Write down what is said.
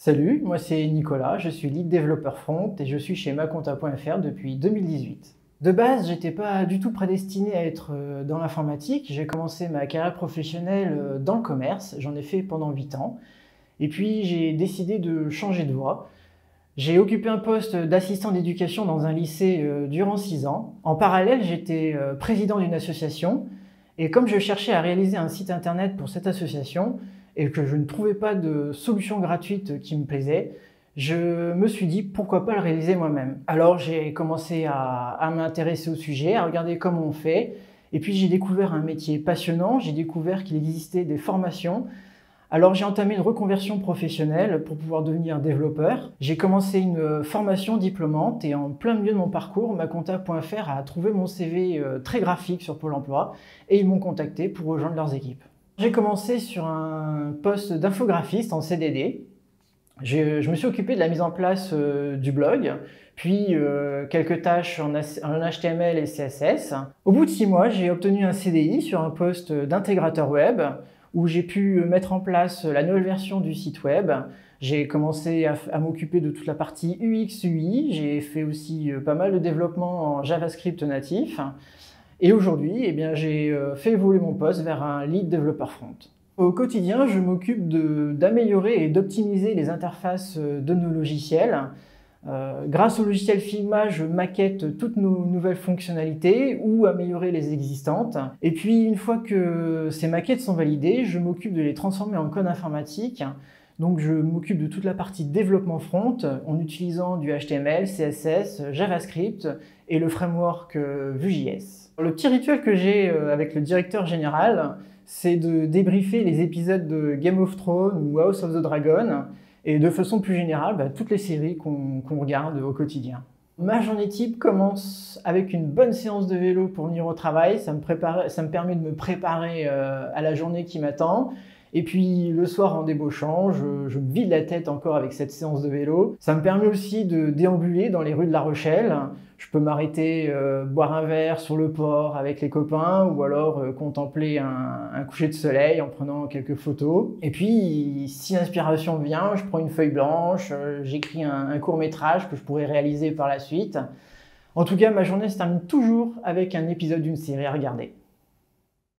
Salut, moi c'est Nicolas, je suis lead développeur front et je suis chez maconta.fr depuis 2018. De base, j'étais pas du tout prédestiné à être dans l'informatique. J'ai commencé ma carrière professionnelle dans le commerce, j'en ai fait pendant 8 ans. Et puis j'ai décidé de changer de voie. J'ai occupé un poste d'assistant d'éducation dans un lycée durant 6 ans. En parallèle, j'étais président d'une association. Et comme je cherchais à réaliser un site internet pour cette association, et que je ne trouvais pas de solution gratuite qui me plaisait, je me suis dit pourquoi pas le réaliser moi-même. Alors j'ai commencé à m'intéresser au sujet, à regarder comment on fait, et puis j'ai découvert un métier passionnant, j'ai découvert qu'il existait des formations. Alors j'ai entamé une reconversion professionnelle pour pouvoir devenir développeur. J'ai commencé une formation diplômante et en plein milieu de mon parcours, maconta.fr a trouvé mon CV très graphique sur Pôle emploi et ils m'ont contacté pour rejoindre leurs équipes. J'ai commencé sur un poste d'infographiste en CDD. Je me suis occupé de la mise en place du blog, puis quelques tâches en HTML et CSS. Au bout de 6 mois, j'ai obtenu un CDI sur un poste d'intégrateur web où j'ai pu mettre en place la nouvelle version du site web. J'ai commencé à m'occuper de toute la partie UX, UI. J'ai fait aussi pas mal de développement en JavaScript natif. Et aujourd'hui, j'ai fait évoluer mon poste vers un lead développeur front. Au quotidien, je m'occupe d'améliorer et d'optimiser les interfaces de nos logiciels. Grâce au logiciel Figma, je maquette toutes nos nouvelles fonctionnalités ou améliorer les existantes. Et puis, une fois que ces maquettes sont validées, je m'occupe de les transformer en code informatique. Donc, je m'occupe de toute la partie développement front en utilisant du HTML, CSS, JavaScript et le framework Vue.js. Le petit rituel que j'ai avec le directeur général, c'est de débriefer les épisodes de Game of Thrones ou House of the Dragon et de façon plus générale, toutes les séries qu'on regarde au quotidien. Ma journée type commence avec une bonne séance de vélo pour venir au travail. Ça me permet de me préparer à la journée qui m'attend. Et puis le soir en débauchant, je me vide la tête encore avec cette séance de vélo. Ça me permet aussi de déambuler dans les rues de La Rochelle. Je peux m'arrêter, boire un verre sur le port avec les copains ou alors contempler un coucher de soleil en prenant quelques photos. Et puis, si l'inspiration vient, je prends une feuille blanche, j'écris un court-métrage que je pourrais réaliser par la suite. En tout cas, ma journée se termine toujours avec un épisode d'une série à regarder.